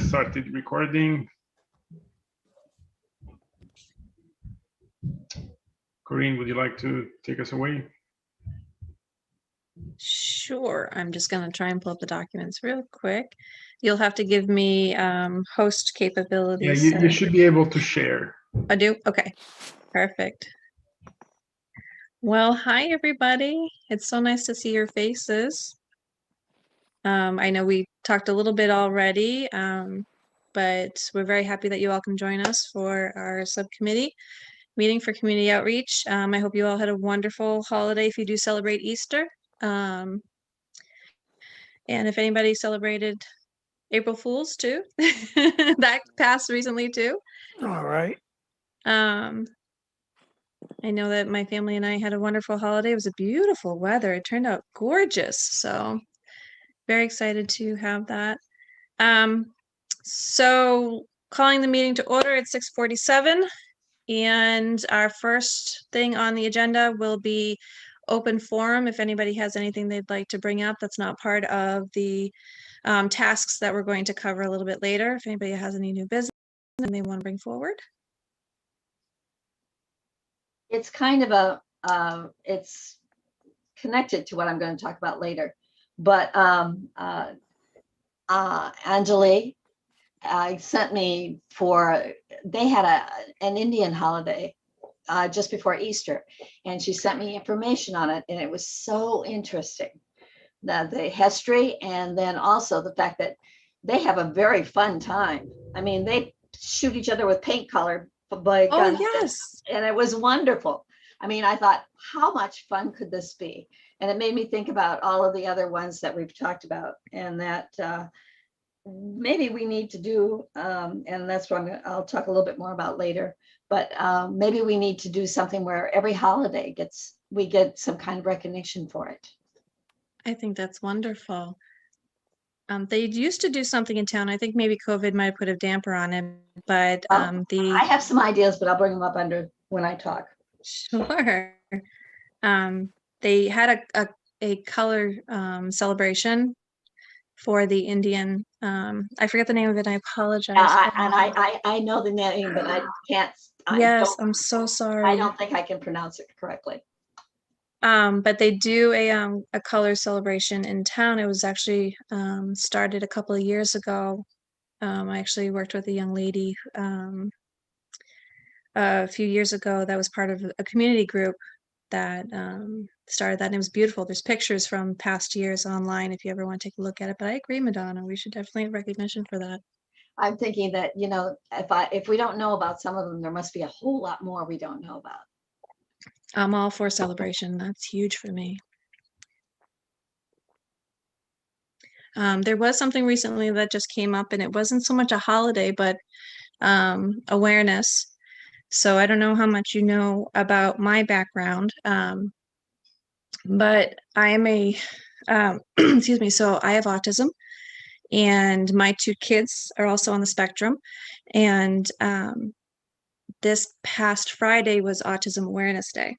started recording. Corinne, would you like to take us away? Sure. I'm just going to try and pull up the documents real quick. You'll have to give me host capabilities. Yeah, you should be able to share. I do? Okay, perfect. Well, hi, everybody. It's so nice to see your faces. I know we talked a little bit already, but we're very happy that you all can join us for our subcommittee meeting for community outreach. I hope you all had a wonderful holiday if you do celebrate Easter. And if anybody celebrated April Fools too, that passed recently too. All right. I know that my family and I had a wonderful holiday. It was a beautiful weather. It turned out gorgeous. So very excited to have that. So calling the meeting to order at 6:47. And our first thing on the agenda will be open forum. If anybody has anything they'd like to bring up that's not part of the tasks that we're going to cover a little bit later. If anybody has any new business and they want to bring forward. It's kind of a, it's connected to what I'm going to talk about later. But Anjali sent me they had an Indian holiday just before Easter, and she sent me information on it, and it was so interesting. The history, and then also the fact that they have a very fun time. I mean, they shoot each other with paint color by guns. Oh, yes. And it was wonderful. I mean, I thought, how much fun could this be? And it made me think about all of the other ones that we've talked about, and that maybe we need to do, and that's what I'll talk a little bit more about later, but maybe we need to do something where every holiday we get some kind of recognition for it. I think that's wonderful. They used to do something in town. I think maybe COVID might have put a damper on it, but I have some ideas, but I'll bring them up when I talk. Sure. They had a color celebration for the Indian. I forget the name of it. I apologize. I know the name, but I can't. Yes, I'm so sorry. I don't think I can pronounce it correctly. But they do a color celebration in town. It was actually started a couple of years ago. I actually worked with a young lady a few years ago that was part of a community group that started that, and it was beautiful. There's pictures from past years online if you ever want to take a look at it. But I agree, Madonna, we should definitely have recognition for that. I'm thinking that, you know, if we don't know about some of them, there must be a whole lot more we don't know about. I'm all for celebration. That's huge for me. There was something recently that just came up, and it wasn't so much a holiday, but awareness. So I don't know how much you know about my background, but I am excuse me, so I have autism, and my two kids are also on the spectrum. And this past Friday was Autism Awareness Day.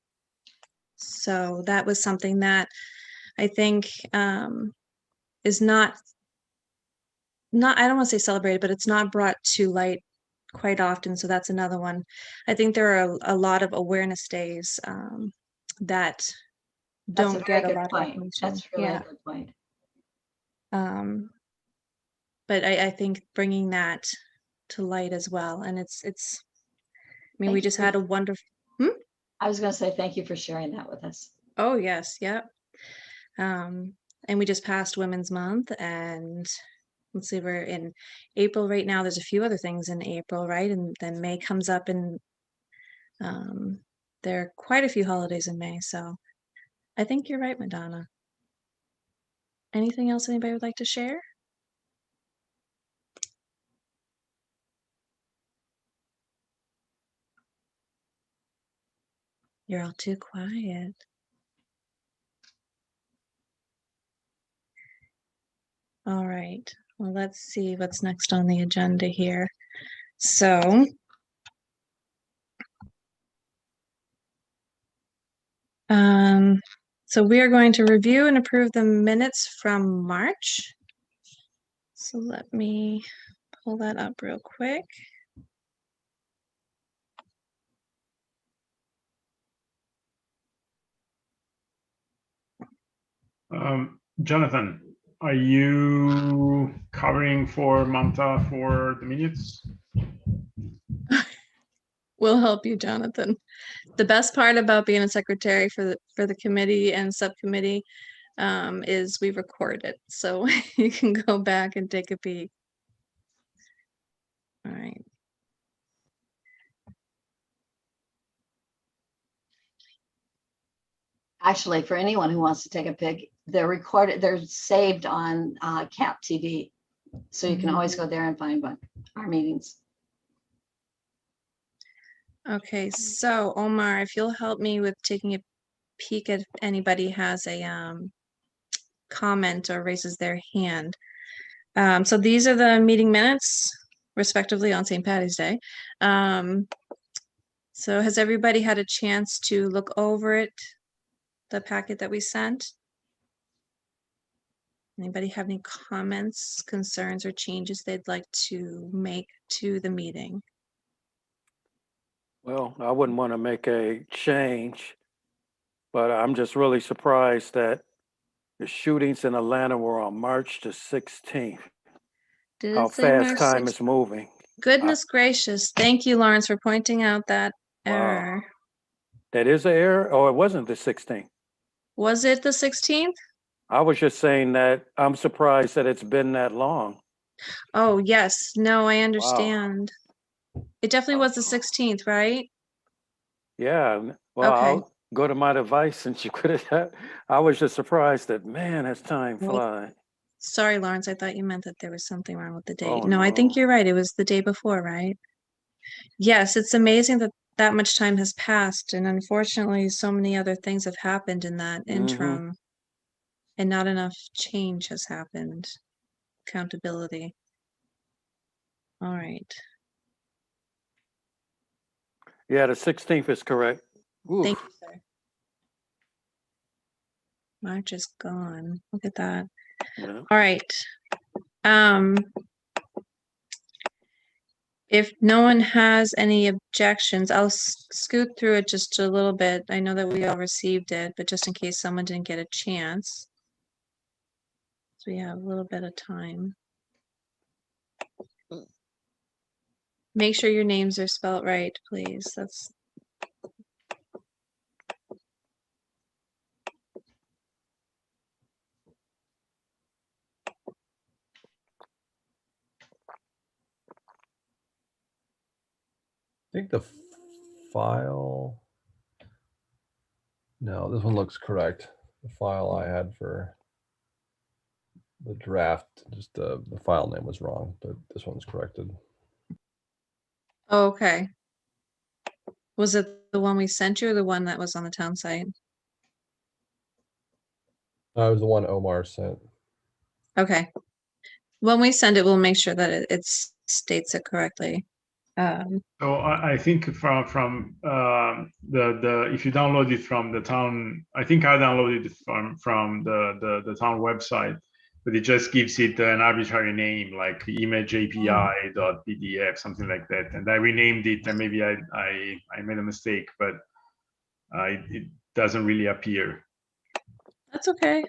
So that was something that I think is not, I don't want to say celebrated, but it's not brought to light quite often. So that's another one. I think there are a lot of awareness days that don't get a lot of attention. That's really a good point. But I think bringing that to light as well. And it's, I mean, we just had a wonderful, I was going to say, thank you for sharing that with us. Oh, yes. Yep. And we just passed Women's Month, and let's see, we're in April right now. There's a few other things in April, right? And then May comes up, and there are quite a few holidays in May. So I think you're right, Madonna. Anything else anybody would like to share? You're all too quiet. All right. Well, let's see what's next on the agenda here. So we are going to review and approve the minutes from March. So let me pull that up real quick. Jonathan, are you covering for Manta for the minutes? We'll help you, Jonathan. The best part about being a secretary for the committee and subcommittee is we record it, so you can go back and take a peek. All right. Actually, for anyone who wants to take a pic, they're recorded, they're saved on CAP TV. So you can always go there and find our meetings. Okay, so Omar, if you'll help me with taking a peek if anybody has a comment or raises their hand. So these are the meeting minutes, respectively, on St. Patty's Day. So has everybody had a chance to look over it, the packet that we sent? Anybody have any comments, concerns, or changes they'd like to make to the meeting? Well, I wouldn't want to make a change, but I'm just really surprised that the shootings in Atlanta were on March the 16th. Did How it say fast March time 6th? is moving. Goodness gracious. Thank you, Lawrence, for pointing out that Wow. error. That is an error? Oh, it wasn't the 16th. Was it the 16th? I was just saying that I'm surprised that it's been that long. Oh, yes. No, I understand. It definitely was the 16th, right? Yeah. Well, Okay. I'll go to my device since you could have. I was just surprised that, man, as time Well, flies. Sorry, Lawrence. I thought you meant that there was something wrong with the date. Oh, No, I think no. you're right. It was the day before, right? Yes, it's amazing that that much time has passed. And unfortunately, so many other things have happened in that interim. And not enough change has happened. Accountability. All right. Yeah, the 16th is correct. Oof. Thank you, sir. March is gone. Look at that. Yeah. All right. If no one has any objections, I'll scoot through it just a little bit. I know that we all received it, but just in case someone didn't get a chance. So we have a little bit of time. Make sure your names are spelled right, please. That's I think the file, no, this one looks correct. The file I had for the draft, just the file name was wrong, but this one's corrected. okay. Was it the one we sent you or the one that was on the town site? It was the one Omar sent. Okay. When we send it, we'll make sure that it states it correctly. So I think from the if you download it from the town, I think I downloaded it from the town website, but it just gives it an arbitrary name like imageapi.pdf, something like that. And I renamed it, and maybe I made a mistake, but it doesn't really appear. That's okay.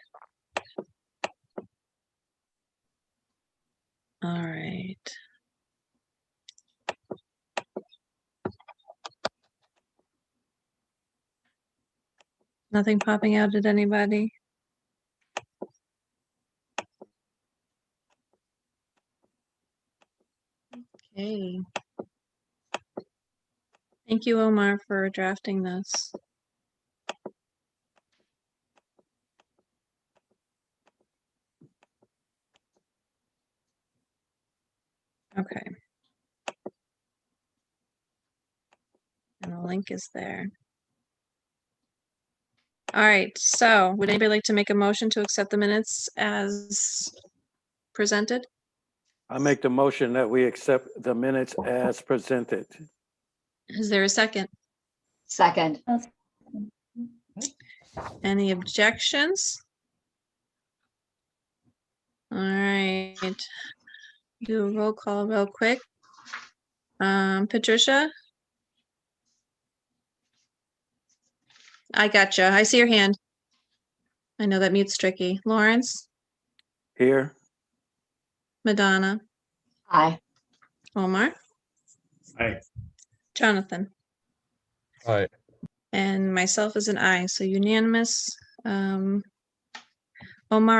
All right. Nothing popping out at anybody? Okay. Thank you, Omar, for drafting this. Okay. And the link is there. All right, so would anybody like to make a motion to accept the minutes as presented? I make the motion that we accept the minutes as presented. Is there a second? Second. Any objections? All right. do a roll call real quick. Patricia? I gotcha. I see your hand. I know that mute's tricky. Lawrence? Here, Madonna? Aye. Omar? Aye. Jonathan? Aye. And myself is an aye, so unanimous. Omar,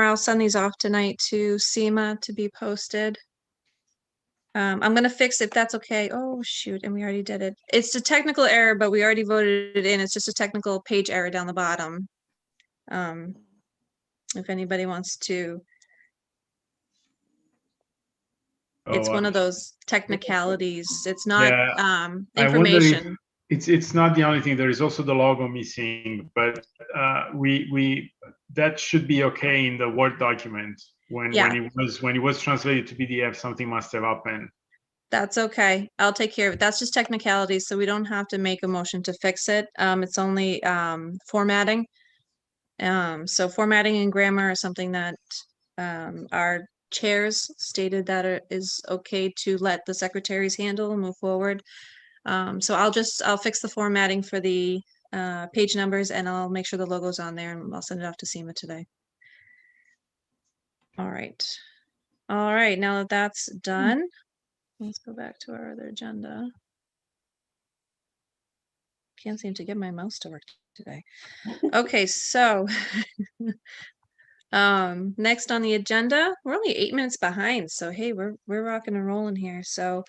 I'll send these off tonight to SEMA to be posted. I'm gonna fix if that's okay. Oh, shoot, and we already did it. It's a technical error, but we already voted it in. It's just a technical page error down the bottom. If anybody wants to, it's Oh, one of those technicalities. It's not yeah. I wonder if information. it's not the only thing. There is also the logo missing, but we that should be okay in the Word document. When Yeah. when it was translated to PDF, something must have happened. That's okay. I'll take care of it. That's just technicalities, so we don't have to make a motion to fix it. It's only formatting. So formatting and grammar is something that our chairs stated that it is okay to let the secretaries handle and move forward. So I'll fix the formatting for the page numbers, and I'll make sure the logo's on there, and I'll send it off to SEMA today. All right. All right, now that that's done, let's go back to our other agenda. Can't seem to get my mouse to work today. Okay, so next on the agenda, we're only 8 minutes behind, so hey, we're rocking and rolling here. So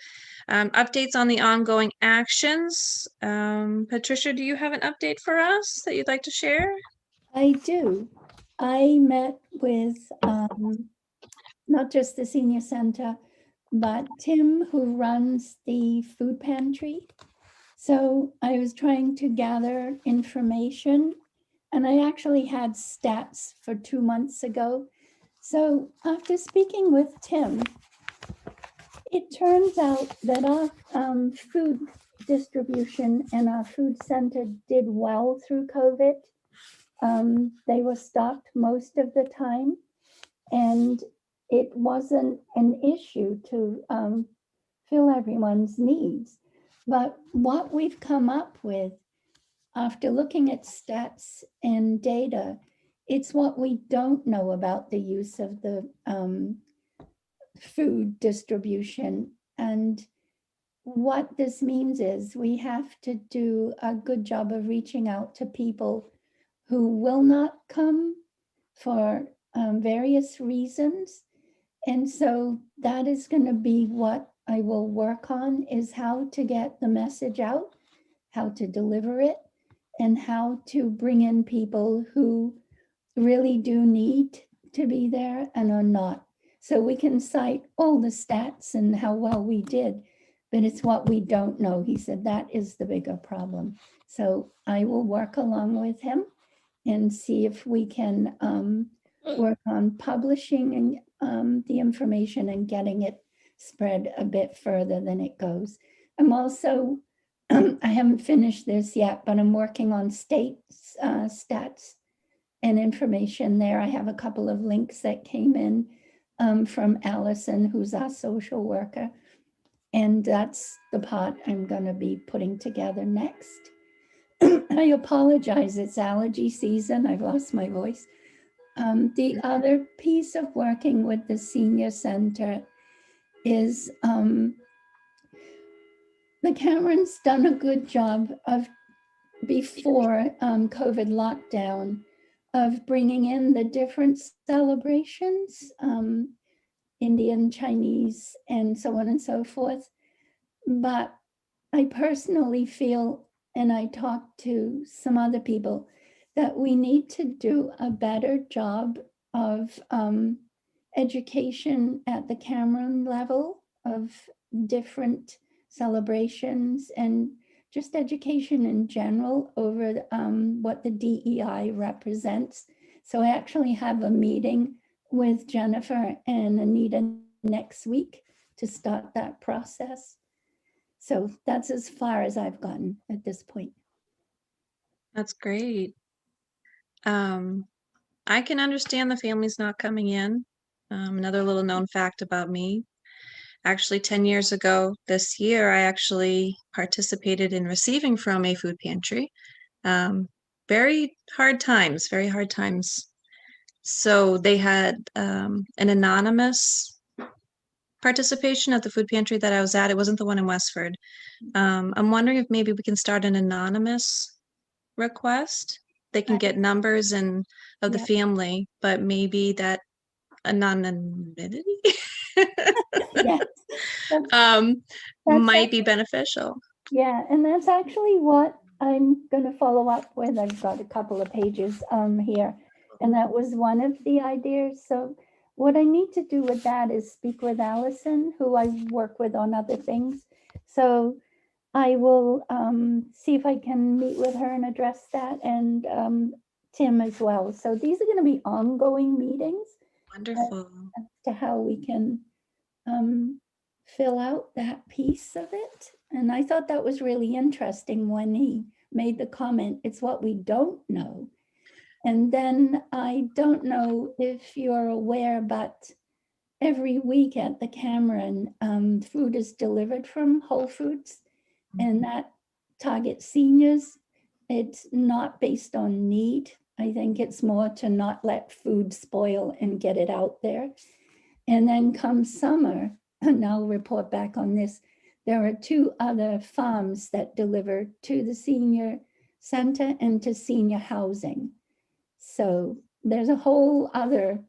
updates on the ongoing actions. Patricia, do you have an update for us that you'd like to share? I do. I met with not just the senior center, but Tim, who runs the food pantry. So I was trying to gather information, and I actually had stats for 2 months ago. So after speaking with Tim, it turns out that our food distribution and our food center did well through COVID. They were stocked most of the time, and it wasn't an issue to fill everyone's needs. But what we've come up with after looking at stats and data, it's what we don't know about the use of the food distribution. And what this means is we have to do a good job of reaching out to people who will not come for various reasons. And so that is going to be what I will work on, is how to get the message out, how to deliver it, and how to bring in people who really do need to be there and are not. So we can cite all the stats and how well we did, but it's what we don't know. He said that is the bigger problem. So I will work along with him and see if we can work on publishing the information and getting it spread a bit further than it goes. I'm also, I haven't finished this yet, but I'm working on state stats and information there. I have a couple of links that came in from Allison, who's our social worker. And that's the part I'm going to be putting together next. I apologize, it's allergy season. I've lost my voice. The other piece of working with the senior center is the Cameron's done a good job of, before COVID lockdown, of bringing in the different celebrations, Indian, Chinese, and so on and so forth. But I personally feel, and I talked to some other people, that we need to do a better job of education at the Cameron level of different celebrations and just education in general over what the DEI represents. So I actually have a meeting with Jennifer and Anita next week to start that process. So that's as far as I've gotten at this point. That's great. I can understand the families not coming in. Another little known fact about me. Actually, 10 years ago this year, I actually participated in receiving from a food pantry. Very hard times, very hard times. So they had an anonymous participation at the food pantry that I was at. It wasn't the one in Westford. I'm wondering if maybe we can start an anonymous request. They can get numbers and of the Yeah. family, but maybe that anonymity Yes, um, that's might be beneficial. yeah, and that's actually what I'm going to follow up with. I've got a couple of pages here, and that was one of the ideas. So what I need to do with that is speak with Allison, who I work with on other things. So I will see if I can meet with her and address that, and Tim as well. So these are going to be ongoing meetings Wonderful. as to how we can fill out that piece of it. And I thought that was really interesting when he made the comment, it's what we don't know. And then I don't know if you're aware, but every week at the Cameron, food is delivered from Whole Foods, and that targets seniors. It's not based on need. I think it's more to not let food spoil and get it out there. And then come summer, and I'll report back on this, there are 2 other farms that deliver to the senior center and to senior housing. So there's a whole other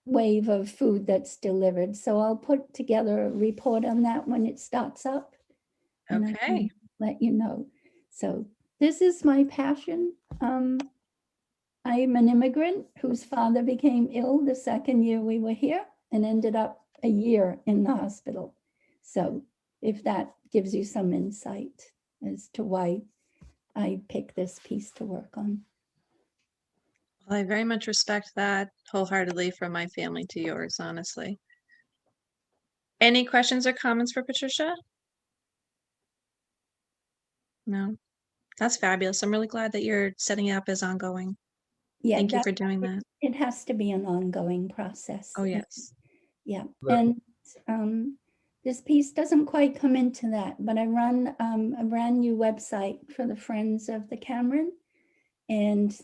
wave of food that's delivered. So I'll put together a report on that when it starts up. And I can Okay. let you know. So this is my passion. I'm an immigrant whose father became ill the second year we were here and ended up a year in the hospital. So if that gives you some insight as to why I picked this piece to work on. Well, I very much respect that wholeheartedly from my family to yours, honestly. Any questions or comments for Patricia? No, that's fabulous. I'm really glad that you're setting it up as ongoing. Yeah, Thank you for doing that. it has to be an ongoing process. Oh, yes. Yeah, That- and this piece doesn't quite come into that, but I run a brand new website for the Friends of the Cameron, and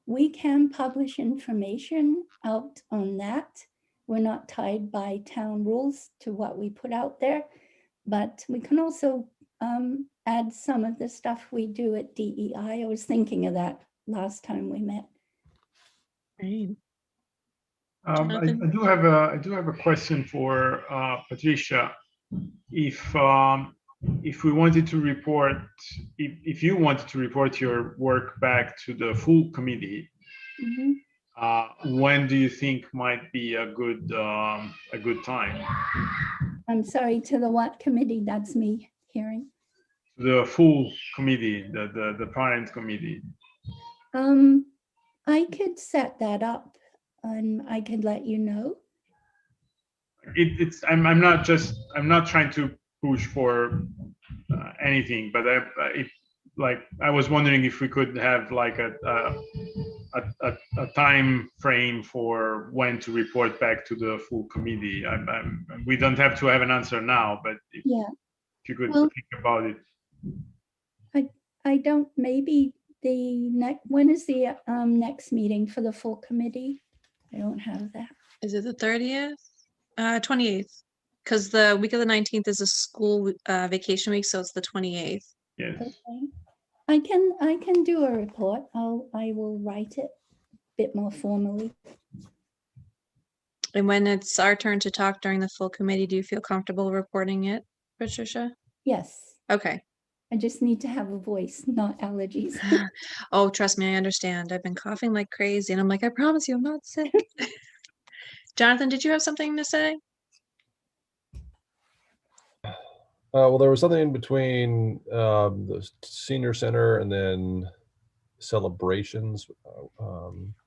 we can publish information out on that. We're not tied by town rules to what we put out there, but we can also add some of the stuff we do at DEI. I was thinking of that last time we met. Great. I Jonathan? do have a question for Patricia. If we wanted to report, if you wanted to report your work back to the full committee, Mhm. when do you think might be a good time? I'm sorry, to the what committee? That's me hearing. The full committee, the parent committee. I could set that up and I could let you know. I'm not trying to push for anything, but I was wondering if we could have like a time frame for when to report back to the full committee. We don't have to have an answer now, but if you could think about it. I don't, maybe the next, when is the next meeting for the full committee? I don't have that. Is it the 30th? 28th. Because the week of the 19th is a school vacation week, so it's the 28th. Yes. Okay. I can do a report. I will write it a bit more formally. And when it's our turn to talk during the full committee, do you feel comfortable reporting it, Patricia? Yes. Okay. I just need to have a voice, not allergies. Oh, trust me, I understand. I've been coughing like crazy, and I'm like, I promise you, I'm not sick. Jonathan, did you have something to say? Well, there was something in between the senior center and then celebrations.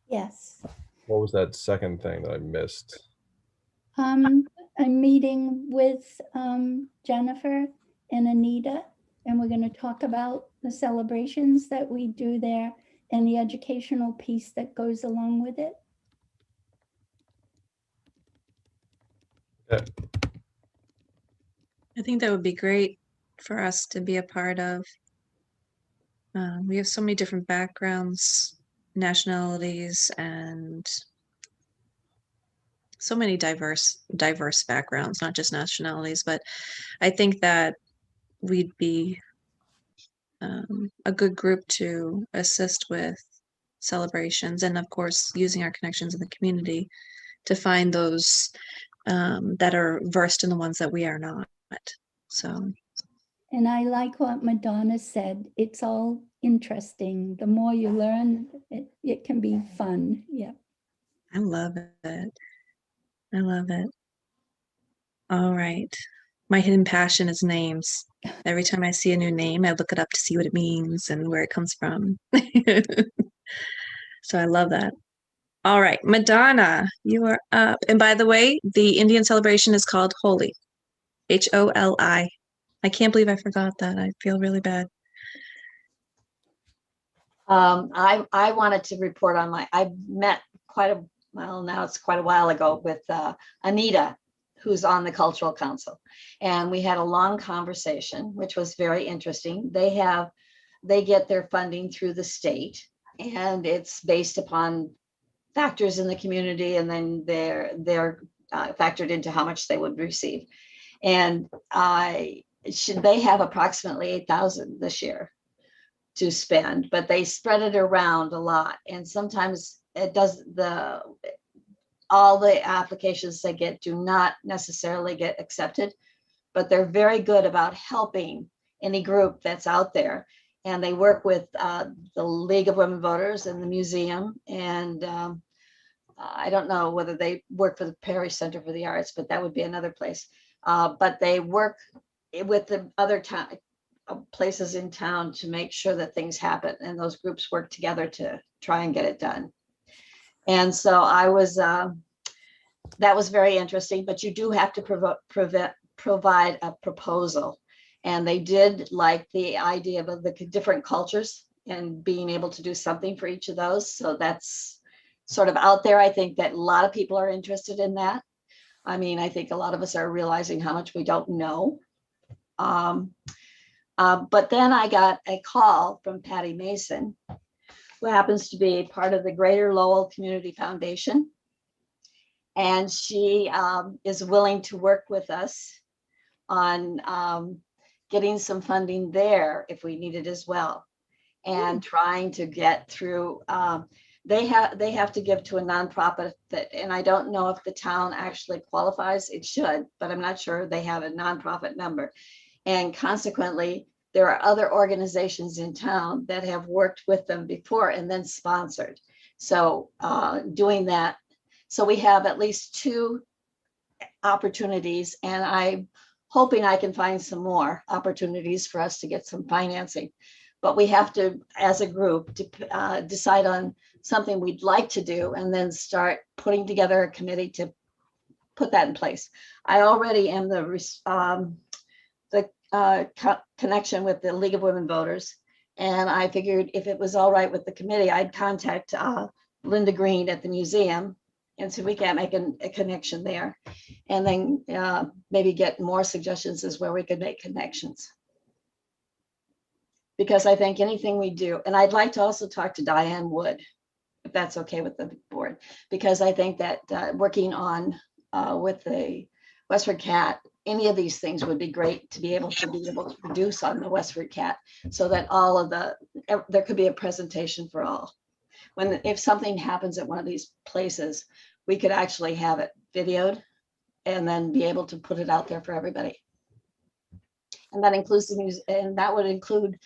Yes. What was that second thing that I missed? I'm meeting with Jennifer and Anita, and we're going to talk about the celebrations that we do there and the educational piece that goes along with it. Yeah. I think that would be great for us to be a part of. We have so many different backgrounds, nationalities, and so many diverse backgrounds, not just nationalities, but I think that we'd be a good group to assist with celebrations, and of course using our connections in the community to find those that are versed in the ones that we are not. So And I like what Madonna said. It's all interesting. The more you learn, it can be fun. Yeah. I love it. I love it. All right. My hidden passion is names. Every time I see a new name, I look it up to see what it means and where it comes from. So I love that. All right, Madonna, you are up. And by the way, the Indian celebration is called Holi, Holi. I can't believe I forgot that. I feel really bad. I wanted to report on I met now it's quite a while ago with Anita, who's on the Cultural Council. And we had a long conversation, which was very interesting. They get their funding through the state, and it's based upon factors in the community, and then they're factored into how much they would receive. And they have approximately 8,000 this year to spend, but they spread it around a lot. And sometimes all the applications they get do not necessarily get accepted, but they're very good about helping any group that's out there. And they work with the League of Women Voters and the museum. And I don't know whether they work for the Parish Center for the Arts, but that would be another place. But they work with the other places in town to make sure that things happen, and those groups work together to try and get it done. And so that was very interesting, but you do have to provide a proposal. And they did like the idea of the different cultures and being able to do something for each of those. So that's sort of out there. I think that a lot of people are interested in that. I mean, I think a lot of us are realizing how much we don't know. But then I got a call from Patty Mason, who happens to be part of the Greater Lowell Community Foundation. And she is willing to work with us on getting some funding there if we need it as well. And trying to get through, they have to give to a nonprofit and I don't know if the town actually qualifies. It should, but I'm not sure they have a nonprofit number. And consequently, there are other organizations in town that have worked with them before and then sponsored. So doing that, so we have at least 2 opportunities, and I'm hoping I can find some more opportunities for us to get some financing. But we have to, as a group, decide on something we'd like to do and then start putting together a committee to put that in place. I already am the connection with the League of Women Voters. And I figured if it was all right with the committee, I'd contact Linda Green at the museum and see if we can't make a connection there. And then maybe get more suggestions as where we could make connections. Because I think anything we do, and I'd like to also talk to Diane Wood, if that's okay with the board, because I think that working on with the Westford Cat, any of these things would be great to be able to produce on the Westford Cat, so that all of there could be a presentation for all. If something happens at one of these places, we could actually have it videoed and then be able to put it out there for everybody. And that includes and that would include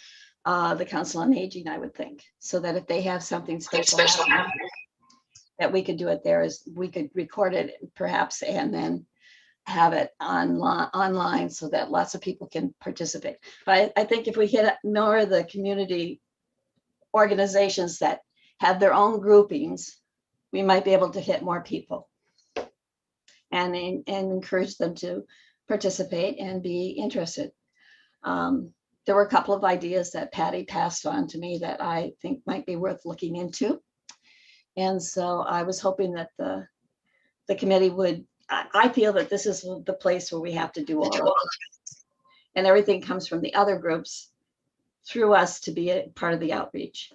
the Council on Aging, I would think, so that if they have something special that we could do it there, is we could record it perhaps and then have it online so that lots of people can participate. But I think if we hit more of the community organizations that have their own groupings, we might be able to hit more people and encourage them to participate and be interested. There were a couple of ideas that Patty passed on to me that I think might be worth looking into. And so I was hoping that the committee would I feel that this is the place where we have to do all of it. And everything comes from the other groups through us to be a part of the outreach.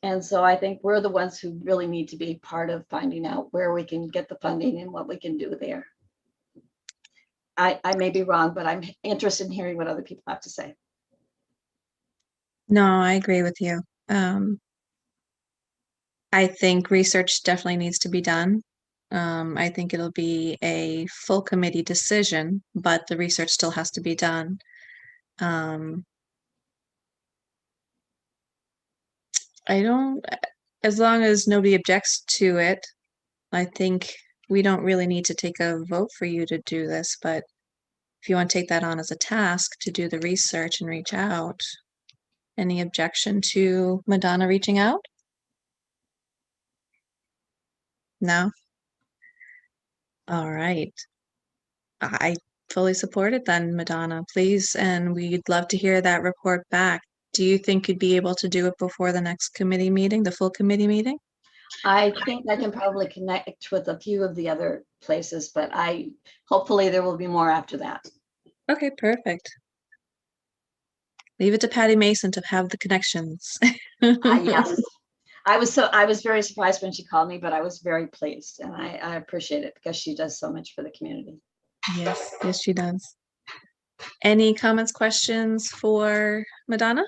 And so I think we're the ones who really need to be part of finding out where we can get the funding and what we can do there. I may be wrong, but I'm interested in hearing what other people have to say. No, I agree with you. I think research definitely needs to be done. I think it'll be a full committee decision, but the research still has to be done. I don't, as long as nobody objects to it, I think we don't really need to take a vote for you to do this, but if you want to take that on as a task to do the research and reach out, any objection to Madonna reaching out? No? All right. I fully support it then, Madonna, please. And we'd love to hear that report back. Do you think you'd be able to do it before the next committee meeting, the full committee meeting? I think I can probably connect with a few of the other places, but hopefully there will be more after that. Okay, perfect. Leave it to Patty Mason to have the connections. Yes. I was very surprised when she called me, but I was very pleased, and I appreciate it because she does so much for the community. Yes, yes, she does. Any comments, questions for Madonna?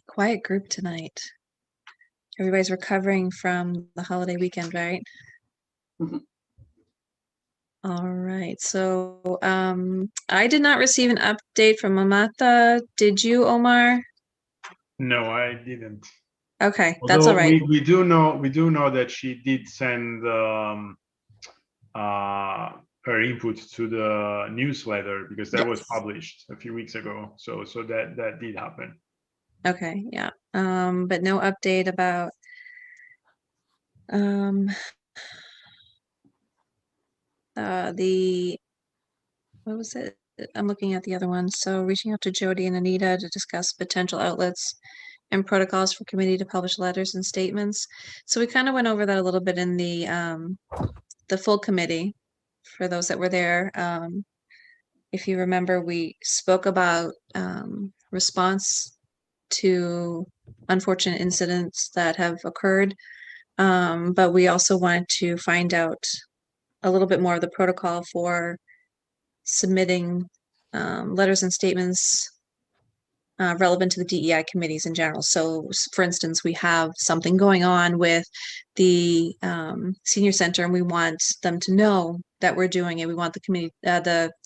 Quiet group tonight. Everybody's recovering from the holiday weekend, right? Mhm. All right, so I did not receive an update from Mamata. Did you, Omar? No, I didn't. Okay, that's Although all right. we do know that she did send her input to the newsletter, because that was Yes. published a few weeks ago. So that did happen. Okay, yeah. But no update about the, what was it? I'm looking at the other one. So reaching out to Jody and Anita to discuss potential outlets and protocols for committee to publish letters and statements. So we kind of went over that a little bit in the full committee for those that were there. If you remember, we spoke about response to unfortunate incidents that have occurred, but we also wanted to find out a little bit more of the protocol for submitting letters and statements relevant to the DEI committees in general. So, for instance, we have something going on with the senior center, and we want them to know that we're doing it. We want the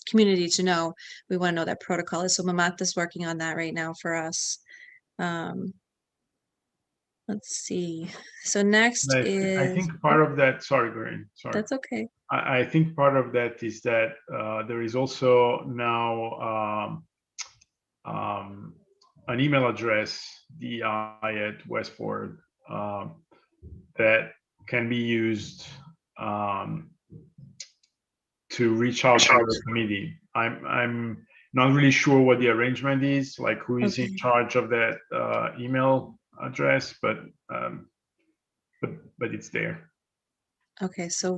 community to know. We want to know that protocol is. So Mamata's working on that right now for us. Let's see. So next I is, think part of that. Sorry, Green. Sorry. that's okay. I think part of that is that there is also now an email address, DEI@Westford, that can be used to reach out to the committee. I'm not really sure what the arrangement is, like who is in charge of that email address, but it's there. Okay, so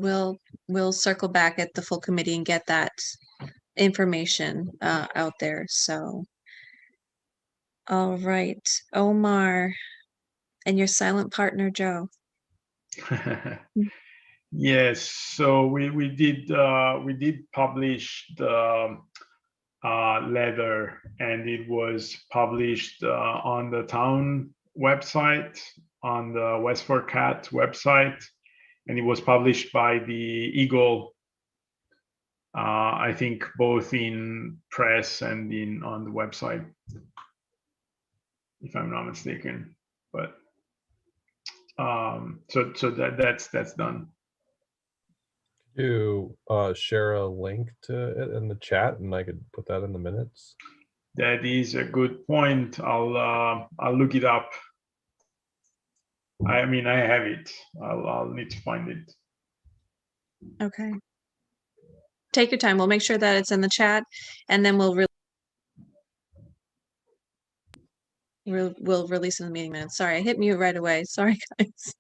we'll circle back at the full committee and get that information out there. So, all right, Omar, and your silent partner, Joe. Yes, so we did publish the letter, and it was published on the town website, on the Westford Cat website, and it was published by the Eagle, I think both in press and on the website, if I'm not mistaken. But so that's done. You share a link to it in the chat, and I could put that in the minutes. That is a good point. I'll look it up. I mean, I have it. I'll need to find it. Okay. Take your time. We'll make sure that it's in the chat, and then we'll we'll release in the meeting minutes. Sorry, I hit mute right away. Sorry, guys.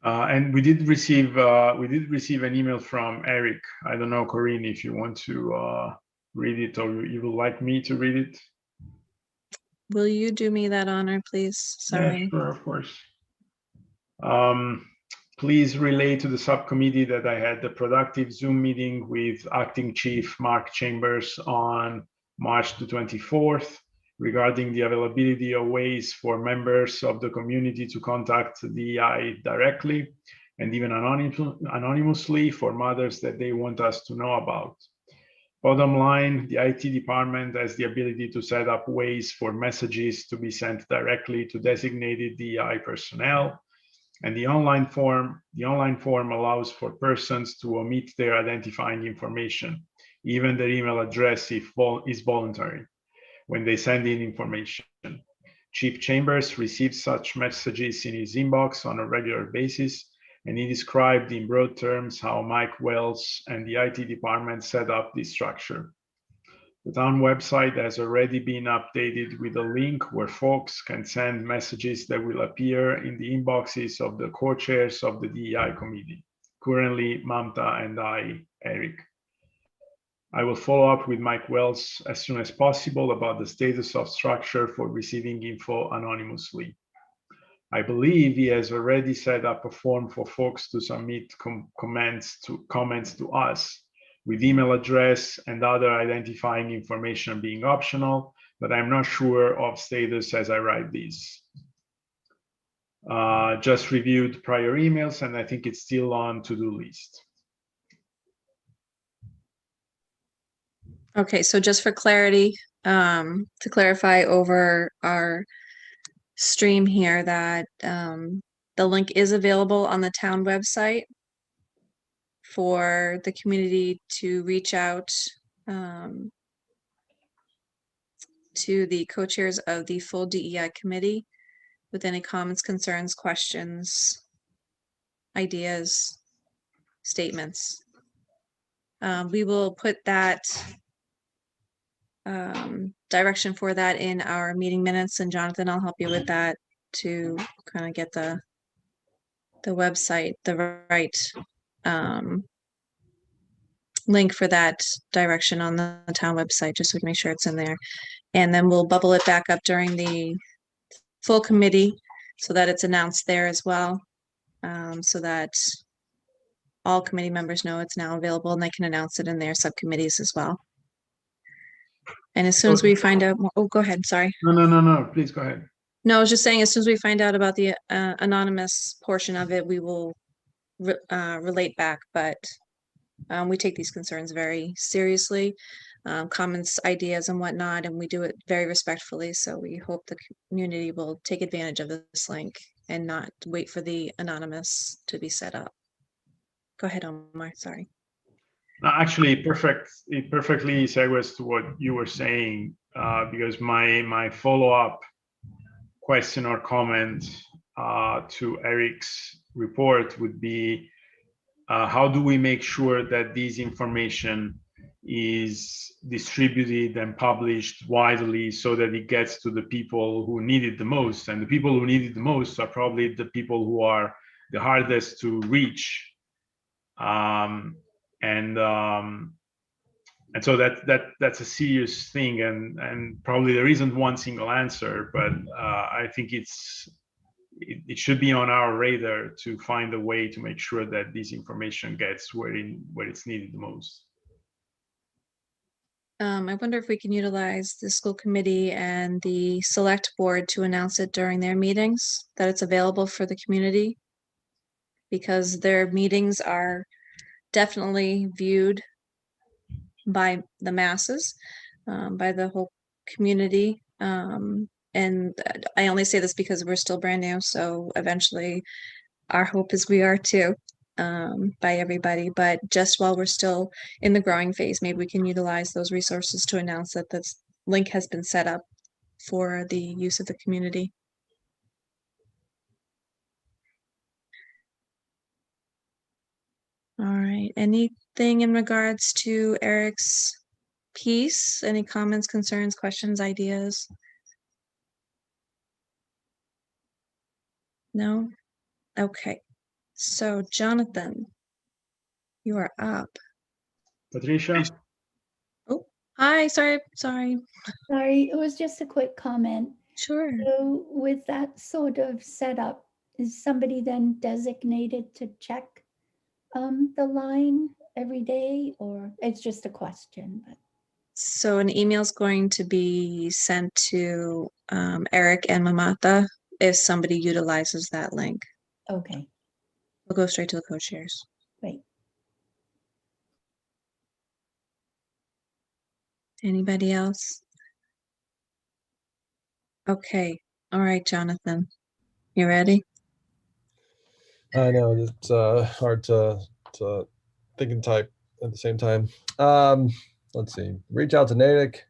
And we did receive an email from Eric. I don't know, Corinne, if you want to read it, or you would like me to read it. Will you do me that honor, please? Sorry. Yeah, sure, of course. Please relay to the subcommittee that I had a productive Zoom meeting with Acting Chief Mark Chambers on March the 24th regarding the availability of ways for members of the community to contact the DEI directly and even anonymously for matters that they want us to know about. Bottom line, the IT department has the ability to set up ways for messages to be sent directly to designated DEI personnel. And the online form allows for persons to omit their identifying information, even their email address is voluntary, when they send in information. Chief Chambers receives such messages in his inbox on a regular basis, and he described in broad terms how Mike Wells and the IT department set up this structure. The town website has already been updated with a link where folks can send messages that will appear in the inboxes of the co-chairs of the DEI committee, currently Mamta and I, Eric. I will follow up with Mike Wells as soon as possible about the status of structure for receiving info anonymously. I believe he has already set up a form for folks to submit comments to us, with email address and other identifying information being optional, but I'm not sure of status as I write this. Just reviewed prior emails, and I think it's still on to-do list. Okay, so just for clarity, to clarify over our stream here that the link is available on the town website for the community to reach out to the co-chairs of the full DEI committee with any comments, concerns, questions, ideas, statements. We will put that direction for that in our meeting minutes, and Jonathan, I'll help you with that to kind of get the website, the right link for that direction on the town website, just so we can make sure it's in there. And then we'll bubble it back up during the full committee so that it's announced there as well, so that all committee members know it's now available and they can announce it in their subcommittees as well. And as soon as we find out more, oh, go ahead, sorry. No, please go ahead. No, I was just saying, as soon as we find out about the anonymous portion of it, we will relate back, but we take these concerns very seriously, comments, ideas, and whatnot, and we do it very respectfully. So we hope the community will take advantage of this link and not wait for the anonymous to be set up. Go ahead, Omar, sorry. No, actually, it perfectly segues to what you were saying, because my follow-up question or comment to Eric's report would be, how do we make sure that this information is distributed and published widely so that it gets to the people who need it the most? And the people who need it the most are probably the people who are the hardest to reach. And so that's a serious thing, and probably there isn't one single answer, but I think it should be on our radar to find a way to make sure that this information gets where it's needed the most. I wonder if we can utilize the school committee and the select board to announce it during their meetings, that it's available for the community, because their meetings are definitely viewed by the masses, by the whole community. And I only say this because we're still brand new, so eventually our hope is we are too, by everybody. But just while we're still in the growing phase, maybe we can utilize those resources to announce that this link has been set up for the use of the community. All right, anything in regards to Eric's piece? Any comments, concerns, questions, ideas? No? Okay. So Jonathan, you are up. Patricia? Oh, hi, sorry. Sorry, it was just a quick comment. Sure. So with that sort of setup, is somebody then designated to check the line every day, or it's just a question? But So an email is going to be sent to Eric and Mamata if somebody utilizes that link. okay, We'll go straight to the co-chairs. great. Anybody else? Okay. All right, Jonathan. You ready? I know it's hard to think and type at the same time. Let's see. Reach out to Natick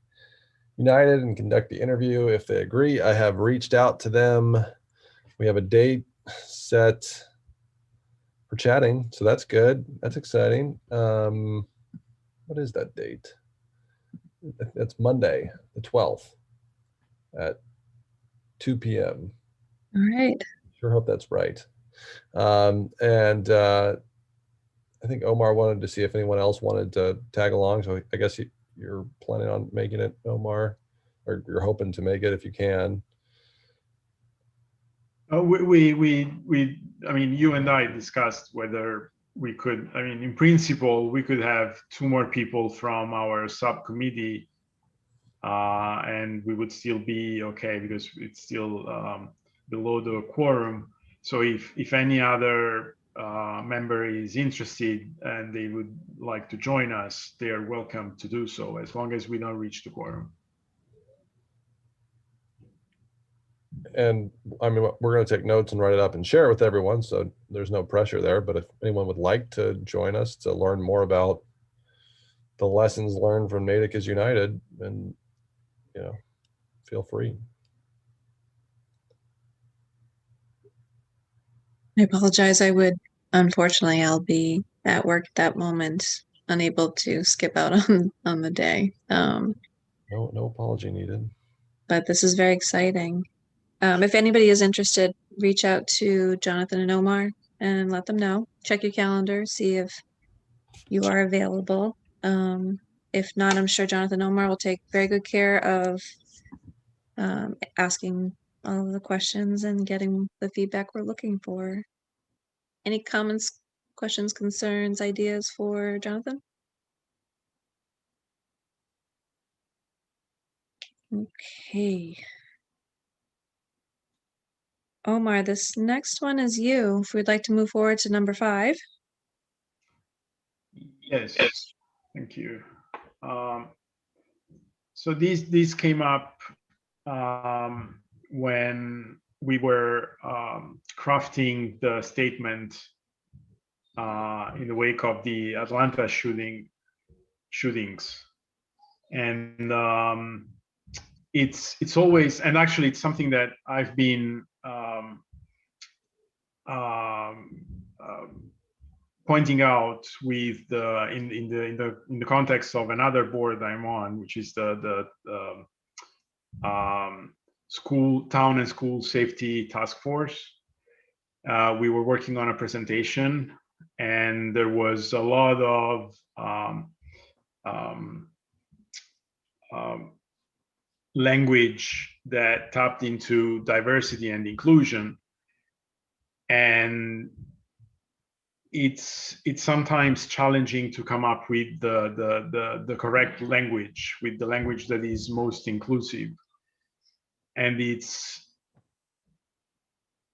United and conduct the interview if they agree. I have reached out to them. We have a date set for chatting, so that's good. That's exciting. What is that date? That's Monday, the 12th at 2 p.m. All right. Sure hope that's right. I think Omar wanted to see if anyone else wanted to tag along. So I guess you're planning on making it, Omar, or you're hoping to make it if you can. I mean, you and I discussed whether we could, I mean, in principle, we could have 2 more people from our subcommittee, and we would still be okay because it's still below the quorum. So if any other member is interested and they would like to join us, they are welcome to do so, as long as we don't reach the quorum. And I mean, we're going to take notes and write it up and share it with everyone. So there's no pressure there. But if anyone would like to join us to learn more about the lessons learned from Natick is United, and feel free. I apologize. Unfortunately, I'll be at work at that moment, unable to skip out on the day. No apology needed. But this is very exciting. If anybody is interested, reach out to Jonathan and Omar and let them know. Check your calendar, see if you are available. If not, I'm sure Jonathan and Omar will take very good care of asking all of the questions and getting the feedback we're looking for. Any comments, questions, concerns, ideas for Jonathan? Okay. Omar, this next one is you. If we'd like to move forward to number 5. Yes, thank you. So these came up when we were crafting the statement in the wake of the Atlanta shootings, and it's always, and actually it's something that I've been pointing out with in the context of another board I'm on, which is the town and school safety task force. We were working on a presentation, and there was a lot of language that tapped into diversity and inclusion, and it's sometimes challenging to come up with the correct language, with the language that is most inclusive. And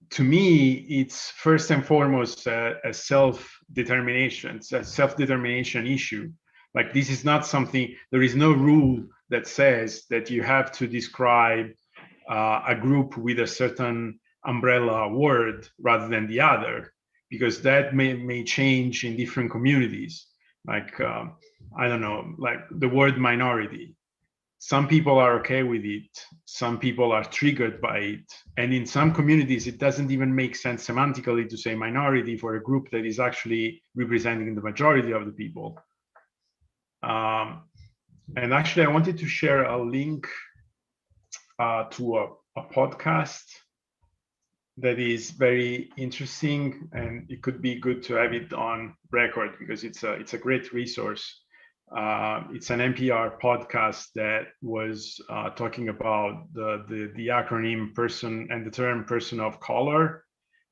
to me, it's first and foremost a self-determination. It's a self-determination issue. Like, this is not something, there is no rule that says that you have to describe a group with a certain umbrella word rather than the other, because that may change in different communities. Like, I don't know, like the word minority. Some people are okay with it. Some people are triggered by it. And in some communities, it doesn't even make sense semantically to say minority for a group that is actually representing the majority of the people. And actually, I wanted to share a link to a podcast that is very interesting, and it could be good to have it on record because it's a great resource. It's an NPR podcast that was talking about the acronym person and the term person of color,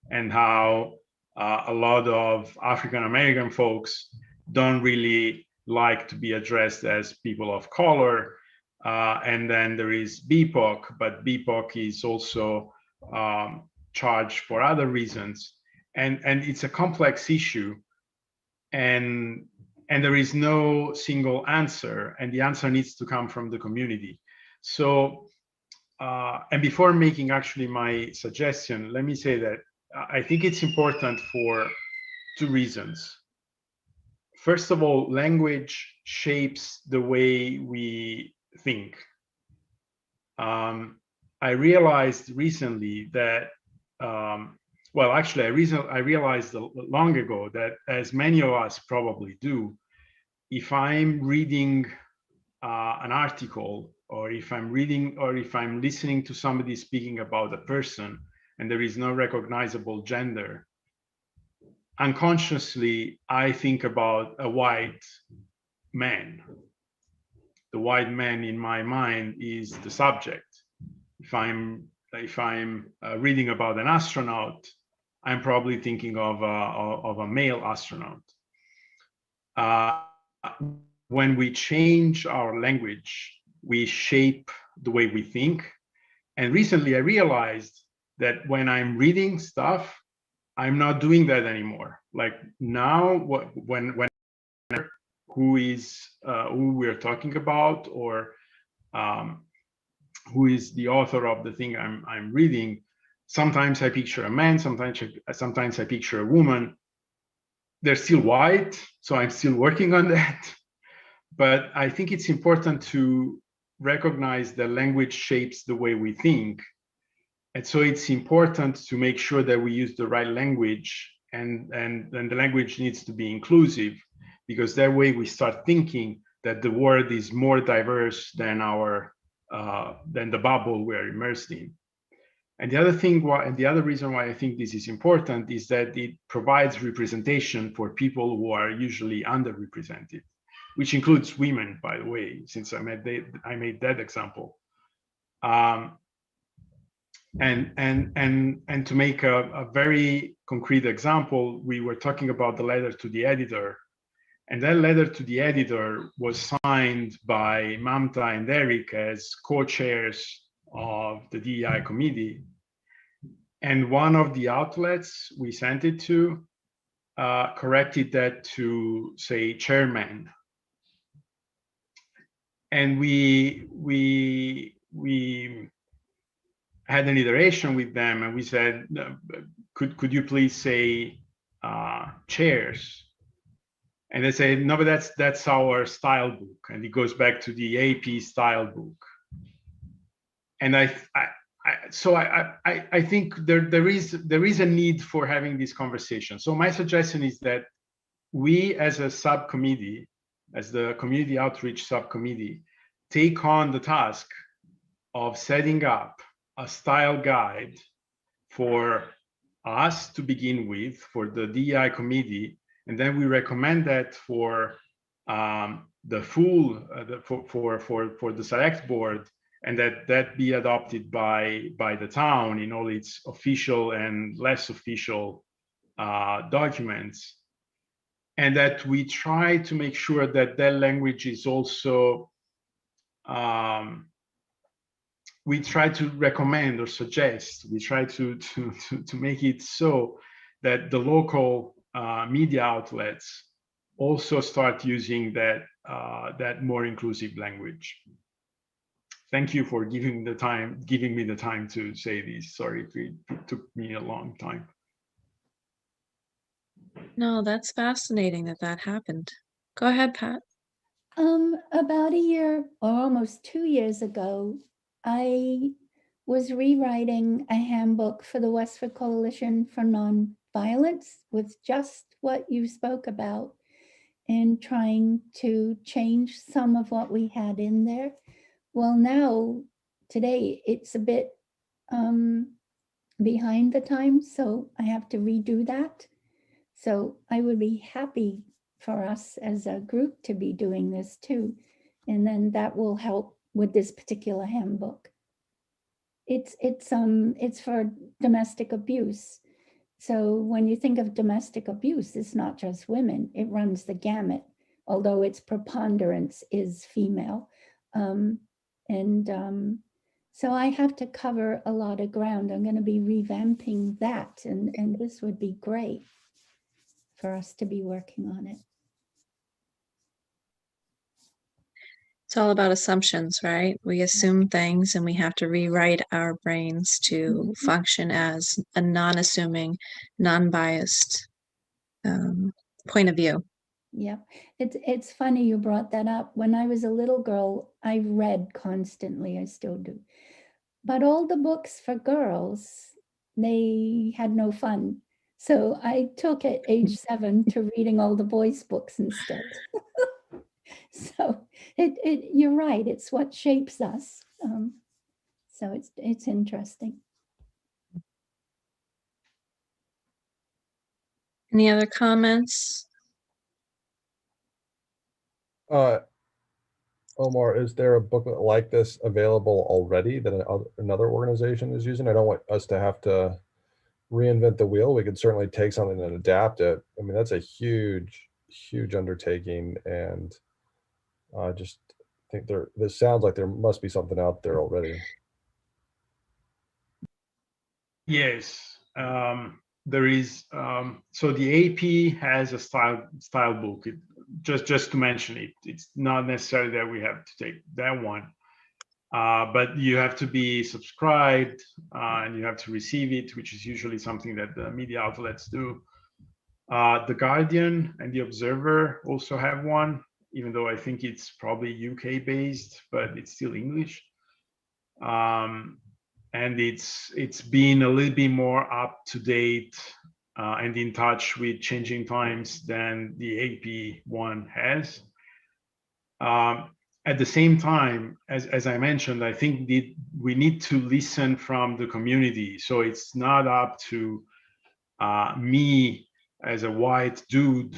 and how a lot of African American folks don't really like to be addressed as people of color. And then there is BIPOC, but BIPOC is also charged for other reasons. And it's a complex issue. And there is no single answer, and the answer needs to come from the community. So, and before making actually my suggestion, let me say that I think it's important for two reasons. First of all, language shapes the way we think. I realized recently that, well, actually, I realized long ago that, as many of us probably do, if I'm reading an article, or if I'm reading, or if I'm listening to somebody speaking about a person, and there is no recognizable gender, unconsciously, I think about a white man. The white man in my mind is the subject. If I'm reading about an astronaut, I'm probably thinking of a male astronaut. When we change our language, we shape the way we think. And recently I realized that when I'm reading stuff, I'm not doing that anymore. Like now, when who we're talking about, or who is the author of the thing I'm reading, sometimes I picture a man, sometimes I picture a woman. They're still white, so I'm still working on that. But I think it's important to recognize that language shapes the way we think. And so it's important to make sure that we use the right language, and the language needs to be inclusive, because that way we start thinking that the world is more diverse than the bubble we're immersed in. And the other reason why I think this is important is that it provides representation for people who are usually underrepresented, which includes women, by the way, since I made that example. And to make a very concrete example, we were talking about the letter to the editor, and that letter to the editor was signed by Mamta and Eric as co-chairs of the DEI committee. And one of the outlets we sent it to corrected that to say chairman. And we had an iteration with them, and we said, could you please say chairs? And they say, no, but that's our style book, and it goes back to the AP style book. And I think there is a need for having this conversation. So my suggestion is that we, as a subcommittee, as the community outreach subcommittee, take on the task of setting up a style guide for us to begin with, for the DEI committee, and then we recommend that for the full for the select board, and that be adopted by the town in all its official and less official documents, and that we try to make sure that that language is also we try to recommend or suggest, we try to make it so that the local media outlets also start using that more inclusive language. Thank you for giving me the time to say this. Sorry if it took me a long time. No, that's fascinating that happened. Go ahead, Pat. About a year or almost 2 years ago, I was rewriting a handbook for the Westford Coalition for Nonviolence with just what you spoke about. and trying to change some of what we had in there. Well, now, today, it's a bit behind the times, so I have to redo that. So I would be happy for us as a group to be doing this too. And then that will help with this particular handbook. It's for domestic abuse. So when you think of domestic abuse, it's not just women, it runs the gamut, although its preponderance is female. So I have to cover a lot of ground. I'm going to be revamping that, and this would be great for us to be working on it. It's all about assumptions, right? We assume things and we have to rewrite our brains to function as a non-assuming, non-biased point of view. Yeah, it's funny you brought that up. When I was a little girl, I read constantly, I still do. But all the books for girls, they had no fun. So I took at age 7 to reading all the boys' books instead. So you're right, it's what shapes us. So it's interesting. Any other comments? Omar, is there a booklet like this available already that another organization is using? I don't want us to have to reinvent the wheel. We could certainly take something and adapt it. I mean, that's a huge, huge undertaking, and I just think this sounds like there must be something out there already. Yes, there is. So the AP has a style book. Just to mention it, it's not necessarily that we have to take that one, but you have to be subscribed and you have to receive it, which is usually something that the media outlets do. The Guardian and the Observer also have one, even though I think it's probably UK based, but it's still English. And it's been a little bit more up to date and in touch with changing times than the AP one has. At the same time, as I mentioned, I think we need to listen from the community. So it's not up to me as a white dude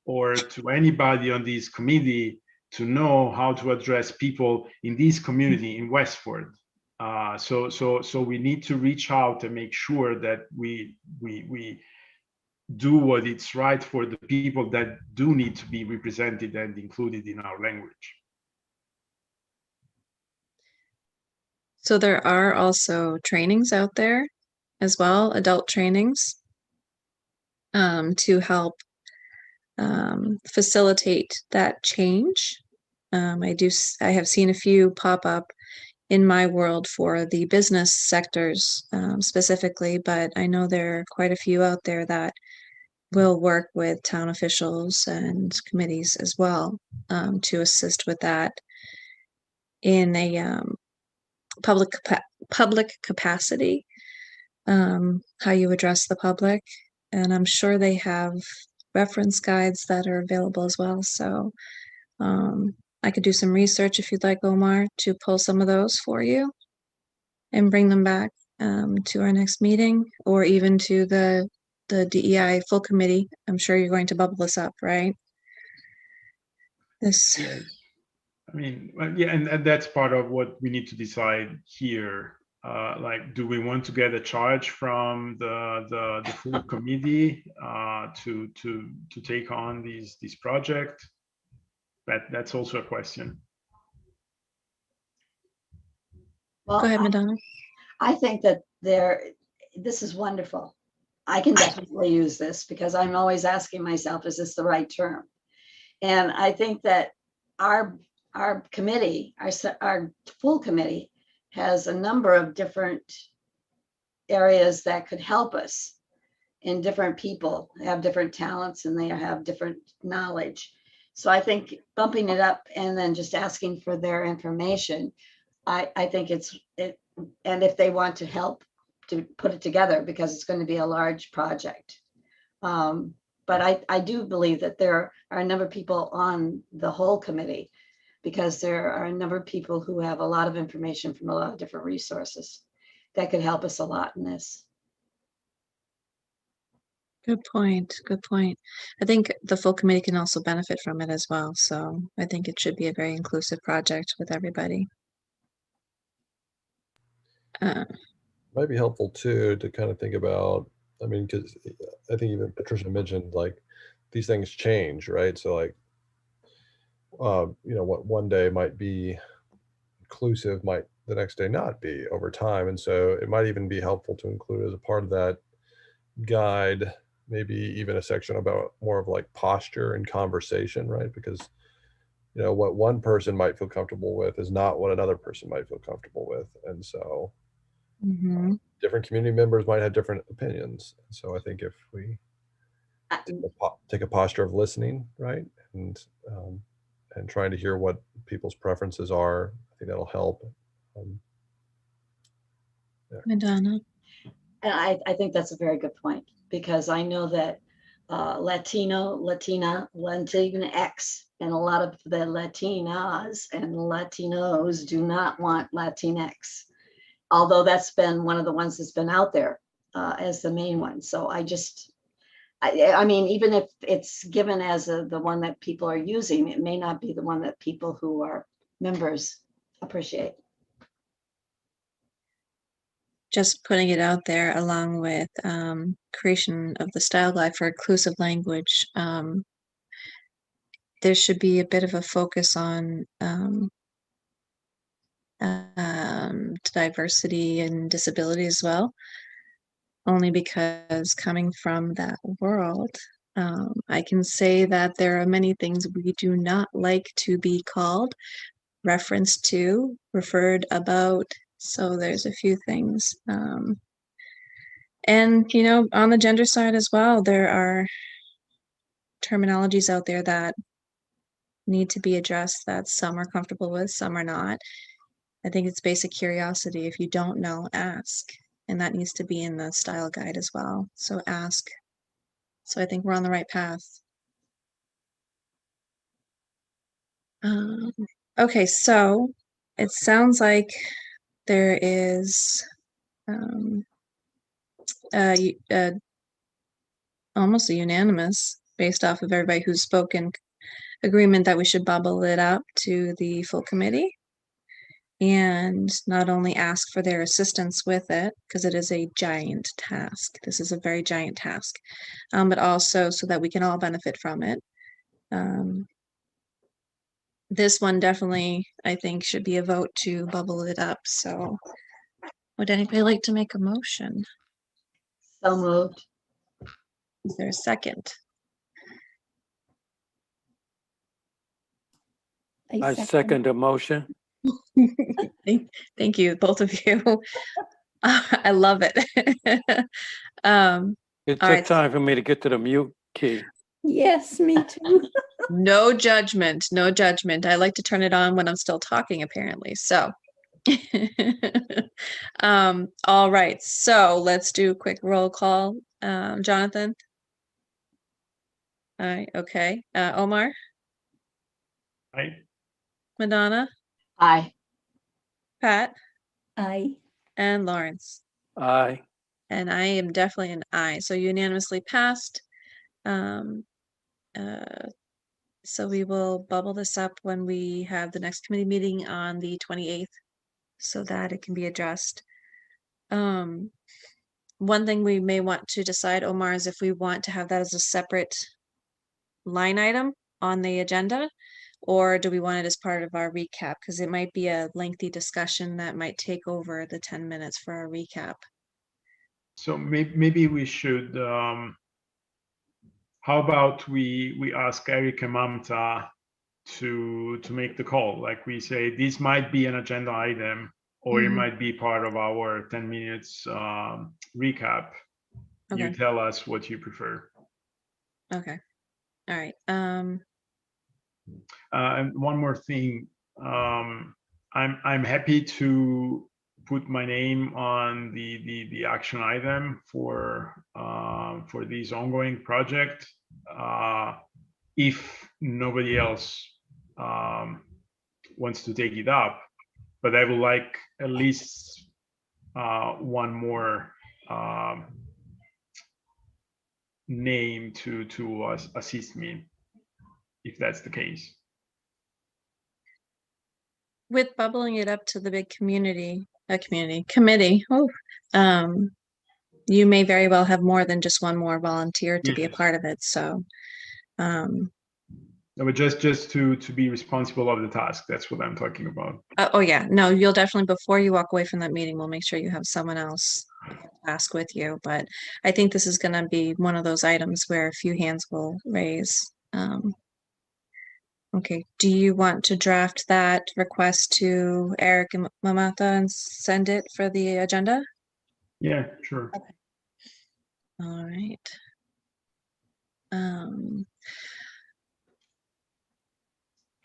or to anybody on this committee to know how to address people in this community in Westford. So we need to reach out and make sure that we do what it's right for the people that do need to be represented and included in our language. So there are also trainings out there as well, adult trainings, to help facilitate that change. I have seen a few pop up in my world for the business sectors specifically, but I know there are quite a few out there that will work with town officials and committees as well to assist with that in a public capacity, how you address the public. And I'm sure they have reference guides that are available as well. So I could do some research if you'd like, Omar, to pull some of those for you and bring them back to our next meeting, or even to the DEI full committee. I'm sure you're going to bubble this up, right? This. Yes. I mean, yeah, and that's part of what we need to decide here. Like, do we want to get a charge from the full committee to take on this project? That's also a question. Well, Go ahead, Madonna. I think that this is wonderful. I can definitely use this because I'm always asking myself, is this the right term? And I think that our committee, our full committee, has a number of different areas that could help us. And different people have different talents and they have different knowledge. So I think bumping it up and then just asking for their information, I think and if they want to help to put it together, because it's going to be a large project, But I do believe that there are a number of people on the whole committee, because there are a number of people who have a lot of information from a lot of different resources that could help us a lot in this. Good point. Good point. I think the full committee can also benefit from it as well. So I think it should be a very inclusive project with everybody. Might be helpful too to kind of think about, I mean, because I think even Patricia mentioned like these things change, right? So like, you know, what one day might be inclusive might the next day not be over time. And so it might even be helpful to include as a part of that guide, maybe even a section about more of like posture and conversation, right? Because, you know, what one person might feel comfortable with is not what another person might feel comfortable with. And so different community members might have different opinions. So I think if we take a posture of listening, right, and trying to hear what people's preferences are, I think that'll help. Madonna. And I think that's a very good point, because I know that Latino, Latina, Latinx, and a lot of the Latinas and Latinos do not want Latinx, although that's been one of the ones that's been out there as the main one. So I mean, even if it's given as the one that people are using, it may not be the one that people who are members appreciate. Just putting it out there along with creation of the style guide for inclusive language. There should be a bit of a focus on diversity and disability as well, only because coming from that world, I can say that there are many things we do not like to be called, referenced to, referred about. So there's a few things. And, you know, on the gender side as well, there are terminologies out there that need to be addressed that some are comfortable with, some are not. I think it's basic curiosity. If you don't know, ask. And that needs to be in the style guide as well. So ask. So I think we're on the right path. Okay, so it sounds like there is almost a unanimous, based off of everybody who's spoken, agreement that we should bubble it up to the full committee and not only ask for their assistance with it, because it is a giant task. This is a very giant task, but also so that we can all benefit from it. This one definitely, I think, should be a vote to bubble it up. So would anybody like to make a motion? So moved. Is there a second? I second the motion. Thank you, both of you. I love it. It took time for me to get to the mute key. Yes, me too. No judgment, no judgment. I like to turn it on when I'm still talking, apparently. So, all right. So let's do a quick roll call. Jonathan? All right, okay. Omar? Aye. Madonna? Aye. Pat? Aye. And Lawrence? Aye. And I am definitely an aye. So unanimously passed. So we will bubble this up when we have the next committee meeting on the 28th so that it can be addressed. One thing we may want to decide, Omar, is if we want to have that as a separate line item on the agenda, or do we want it as part of our recap? Because it might be a lengthy discussion that might take over the 10 minutes for our recap. So maybe we should, how about we ask Eric and Mamta to make the call? Like we say, this might be an agenda item, or it might be part of our 10 minutes recap. Okay. You tell us what you prefer. Okay. All right. And one more thing, I'm happy to put my name on the action item for this ongoing project. if nobody else wants to take it up. But I would like at least one more name to assist me, if that's the case. With bubbling it up to the big committee, you may very well have more than just one more volunteer to be a Yes. part of it. So, No, but just to be responsible of the task. That's what I'm talking about. oh yeah, no, you'll definitely, before you walk away from that meeting, we'll make sure you have someone else ask with you. But I think this is going to be one of those items where a few hands will raise. Okay, do you want to draft that request to Eric and Mamata and send it for the agenda? Yeah, sure. All right.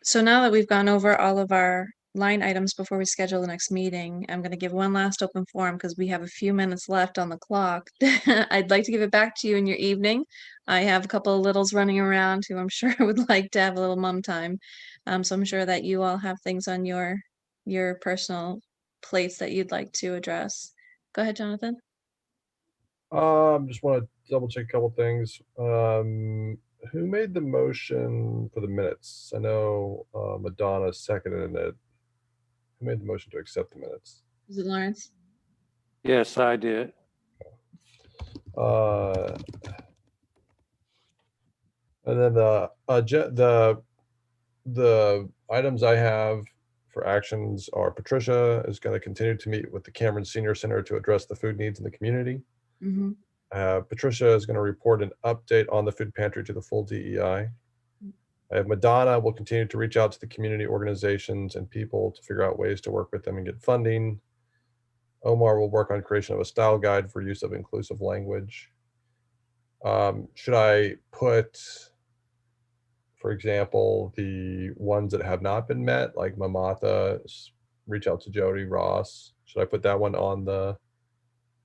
So now that we've gone over all of our line items before we schedule the next meeting, I'm going to give one last open forum because we have a few minutes left on the clock. I'd like to give it back to you in your evening. I have a couple of littles running around who I'm sure would like to have a little mom time. So I'm sure that you all have things on your personal plates that you'd like to address. Go ahead, Jonathan. Just want to double check a couple things. Who made the motion for the minutes? I know Madonna seconded it. Who made the motion to accept the minutes? Is it Lawrence? Yes, I did. And then the items I have for actions are Patricia is going to continue to meet with the Cameron Senior Center to address the food needs in the community. Mm-hmm. Patricia is going to report an update on the food pantry to the full DEI. I have Madonna will continue to reach out to the community organizations and people to figure out ways to work with them and get funding. Omar will work on creation of a style guide for use of inclusive language. Should I put, for example, the ones that have not been met, like Mamata, reach out to Jody Ross? Should I put that one on the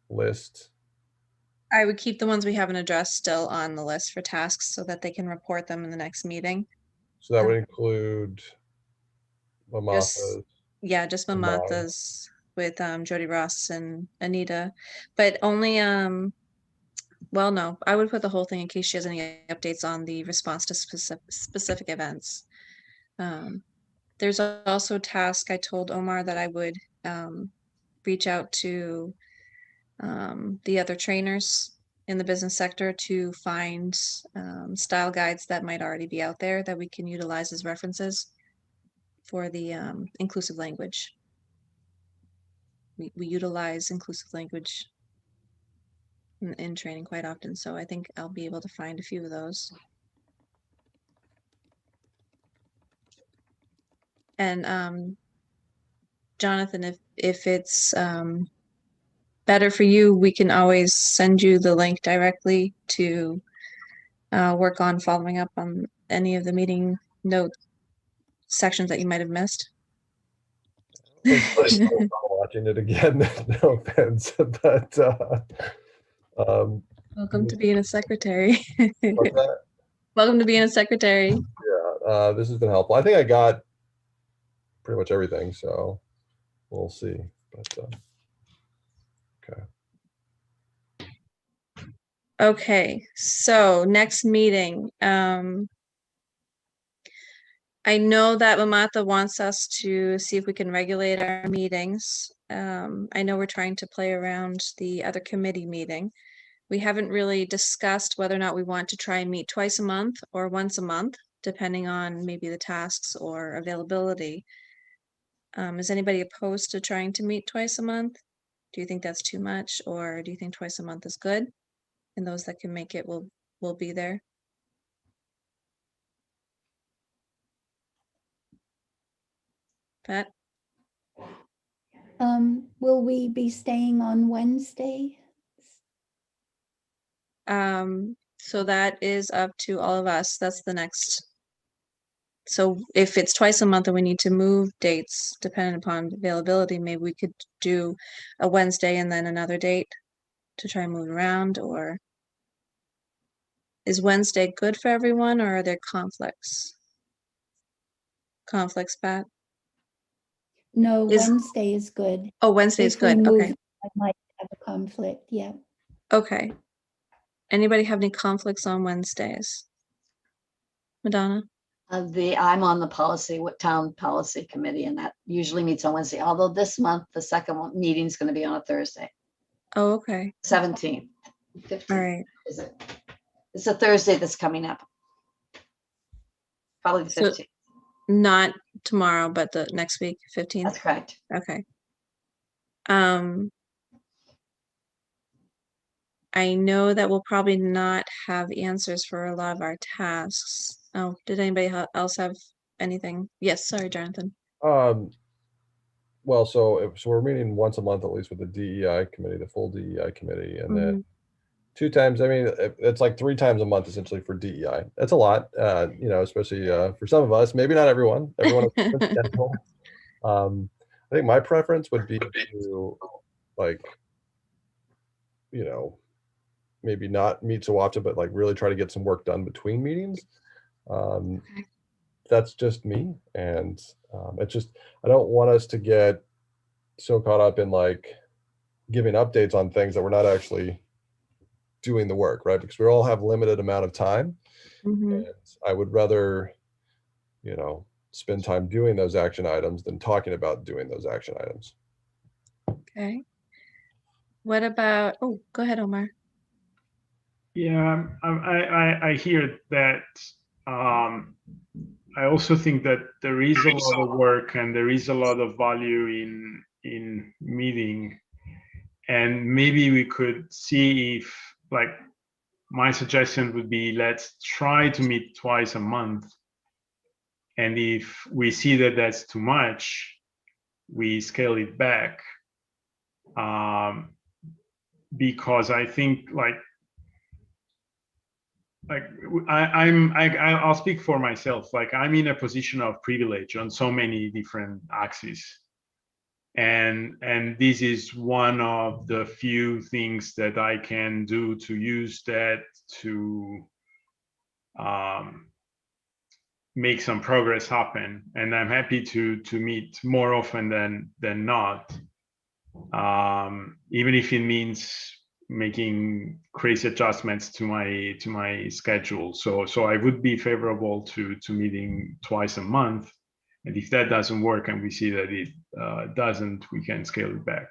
list? I would keep the ones we haven't addressed still on the list for tasks so that they can report them in the next meeting. So that would include Mamata's. Just Mamata's with Jody Ross and Anita, but only well, no, I would put the whole thing in case she has any updates on the response to specific events. There's also a task I told Omar that I would reach out to the other trainers in the business sector to find style guides that might already be out there that we can utilize as references for the inclusive language. We utilize inclusive language in training quite often, so I think I'll be able to find a few of those. And Jonathan, if it's better for you, we can always send you the link directly to work on following up on any of the meeting note sections that you might have missed. Watching it again, no offense, but welcome to being a secretary. what's that? Welcome to being a secretary. Yeah, this has been helpful. I think I got pretty much everything, so we'll see. But okay, so next meeting. I know that Mamata wants us to see if we can regulate our meetings. I know we're trying to play around the other committee meeting. We haven't really discussed whether or not we want to try and meet twice a month or once a month, depending on maybe the tasks or availability. Is anybody opposed to trying to meet twice a month? Do you think that's too much, or do you think twice a month is good? And those that can make it will be there. Pat? Will we be staying on Wednesday? So that is up to all of us. That's the next. So if it's twice a month and we need to move dates depending upon availability, maybe we could do a Wednesday and then another date to try and move around, or. Is Wednesday good for everyone, or are there conflicts? Conflicts, Pat? No, Is- Wednesday is good. Oh, Wednesday is If we good. move, Okay. I might have a conflict, yeah. Okay. Anybody have any conflicts on Wednesdays? Madonna? I'm on the town policy committee, and that usually meets on Wednesday, although this month, the second meeting is going to be on a Thursday, Oh, okay. 17th. All 15th, right. is it? It's a Thursday that's coming up. Probably the So 15th. not tomorrow, but the next week, 15th. That's correct. Okay. I know that we'll probably not have answers for a lot of our tasks. Oh, did anybody else have anything? Yes, sorry, Jonathan. Well, so we're meeting once a month at least with the DEI committee, the full DEI committee, and then 2 times. I mean, it's like 3 times a month essentially for DEI. That's a lot, you know, especially for some of us. Maybe not everyone. Everyone has a different schedule. I think my preference would be to, like, you know, maybe not meet so often, but like really try to get some work done between meetings. That's just me, and it's just, I don't want us to get so caught up in like giving updates on things that we're not actually doing the work, right? Because we all have limited amount of time. And I would rather, you know, spend time doing those action items than talking about doing those action items. Okay. What about, oh, go ahead, Omar. Yeah, I hear that. I also think that there is a lot of work and there is a lot of value in meeting, and maybe we could see if, like, my suggestion would be, let's try to meet twice a month, and if we see that that's too much, we scale it back. Because I think I'll speak for myself. Like, I'm in a position of privilege on so many different axes, and this is one of the few things that I can do to use that to make some progress happen. And I'm happy to meet more often than not, even if it means making crazy adjustments to my schedule. So I would be favorable to meeting twice a month, and if that doesn't work and we see that it doesn't, we can scale it back.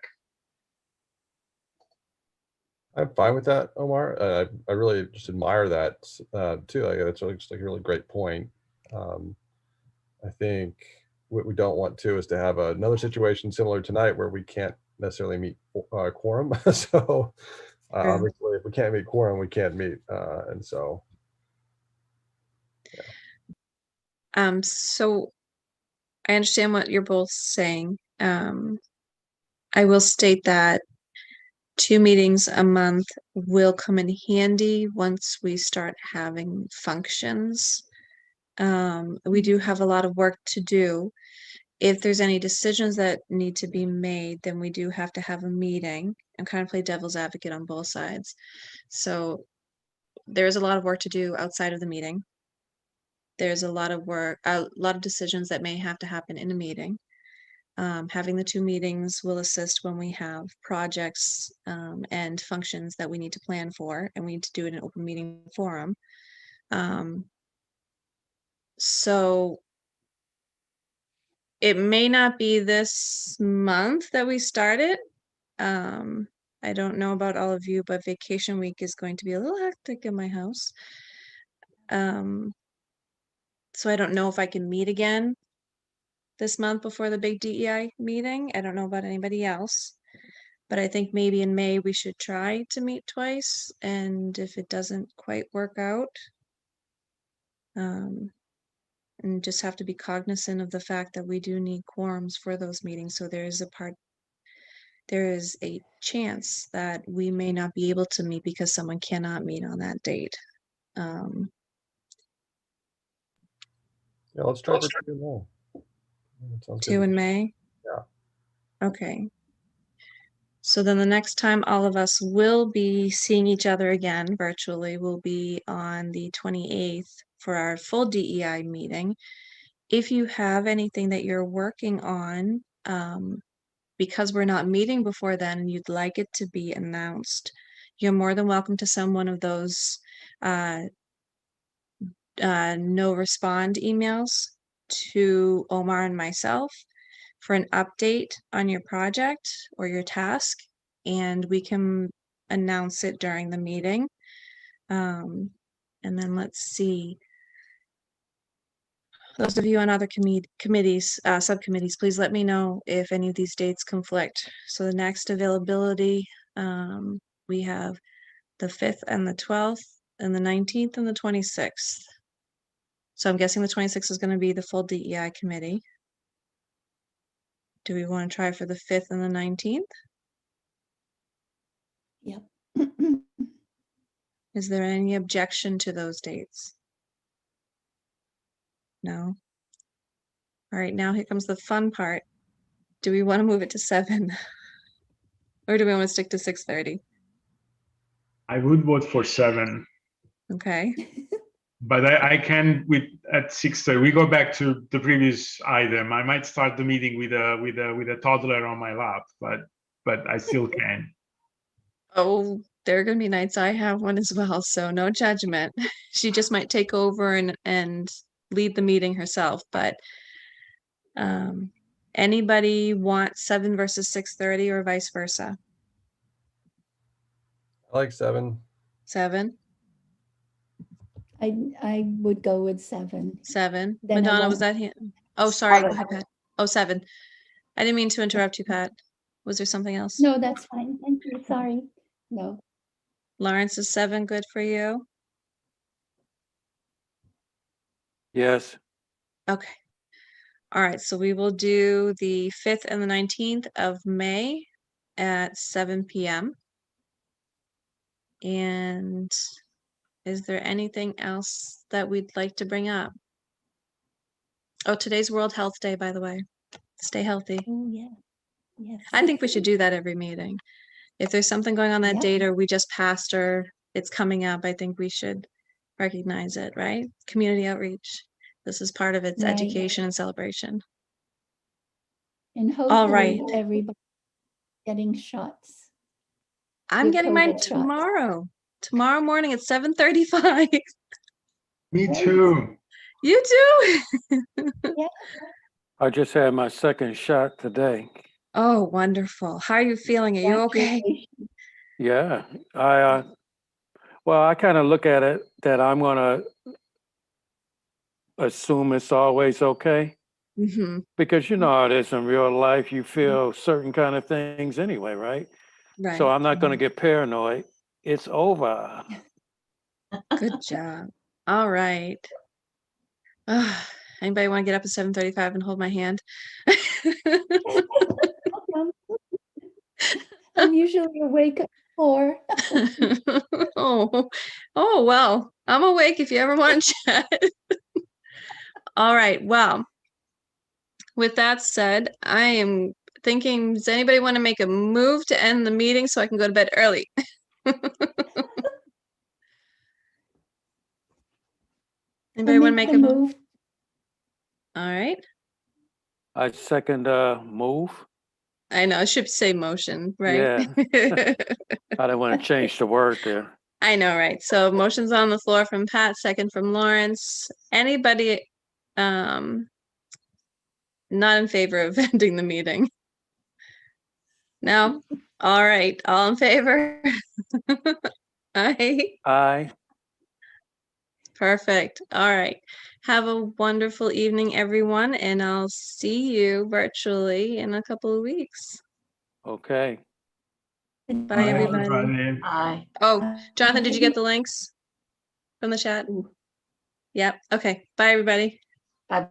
I'm fine with that, Omar. I really just admire that too. Like, that's really just like a really great point. I think what we don't want to is to have another situation similar tonight where we can't necessarily meet quorum. So obviously, if we can't meet quorum, we can't meet, and so. Yeah. So I understand what you're both saying. I will state that 2 meetings a month will come in handy once we start having functions. We do have a lot of work to do. If there's any decisions that need to be made, then we do have to have a meeting and kind of play devil's advocate on both sides. So there's a lot of work to do outside of the meeting. There's a lot of work, a lot of decisions that may have to happen in a meeting. Having the 2 meetings will assist when we have projects and functions that we need to plan for, and we need to do it in an open meeting forum. So it may not be this month that we start it. I don't know about all of you, but vacation week is going to be a little hectic in my house. So I don't know if I can meet again this month before the big DEI meeting. I don't know about anybody else, but I think maybe in May we should try to meet twice. And if it doesn't quite work out, and just have to be cognizant of the fact that we do need quorums for those meetings. So there is a chance that we may not be able to meet because someone cannot meet on that date. Yeah, let's try for 2 more. 2 in May? Yeah. Okay. So then the next time all of us will be seeing each other again virtually will be on the 28th for our full DEI meeting. If you have anything that you're working on, because we're not meeting before then and you'd like it to be announced, you're more than welcome to send one of those no respond emails to Omar and myself for an update on your project or your task, and we can announce it during the meeting. And then let's see. Those of you on other committees, subcommittees, please let me know if any of these dates conflict. So the next availability, we have the 5th and the 12th and the 19th and the 26th. So I'm guessing the 26th is going to be the full DEI committee. Do we want to try for the 5th and the 19th? Yep. Is there any objection to those dates? No. All right, now here comes the fun part. Do we want to move it to 7? Or do we want to stick to 6:30? I would vote for 7, Okay. but I can at 6:30. We go back to the previous item. I might start the meeting with a toddler on my lap, but I still can. Oh, there are going to be nights I have one as well, so no judgment. She just might take over and lead the meeting herself, but anybody want 7 versus 6:30 or vice versa? I like 7. 7? I would go with 7. 7. Then I Madonna, was won't- that him? Oh, sorry. Go 7. ahead, Pat. Oh, 7. I didn't mean to interrupt you, Pat. Was there something else? No, that's fine. Thank you. Sorry. No. Lawrence, is 7 good for you? Yes. Okay. All right, so we will do the 5th and the 19th of May at 7 p.m. And is there anything else that we'd like to bring up? Oh, today's World Health Day, by the way. Stay healthy. Oh, yeah. Yes. I think we should do that every meeting. If there's something going on that Yep. date or we just passed or it's coming up, I think we should recognize it, right? Community outreach. This is part of its Right. education and celebration. And All hopefully right. everybody getting shots. I'm Your getting mine COVID shots. tomorrow morning at 7:35. Me Great. too. You too. I just had my second shot today. Oh, wonderful. How are you feeling? Are you okay? Congratulations. Yeah. Well, I kind of look at it that I'm going to assume it's always okay. Mm-hmm. Because you know how it is in real life, you feel certain kind of things anyway, right? Right. So I'm not going to get paranoid. It's over. Good job. All right. Anybody want to get up at 7:35 and hold my hand? I'm usually awake at 4. Oh, well, I'm awake if you ever want to chat. All right. Well, with that said, I am thinking, does anybody want to make a move to end the meeting so I can go to bed early? Anybody want to make a move? All right. I second move. I know, I should say motion, right? Yeah. I don't want to change the word there. I know, right? So motion's on the floor from Pat, second from Lawrence. Anybody not in favor of ending the meeting? No? All right, all in favor? Aye. Aye. Perfect. All right. Have a wonderful evening, everyone, and I'll see you virtually in a couple of weeks. Okay. Bye, Bye, everybody. Aye. Oh, Jonathan, did you get the links from the chat? Yep. Okay. Bye, everybody. Bye.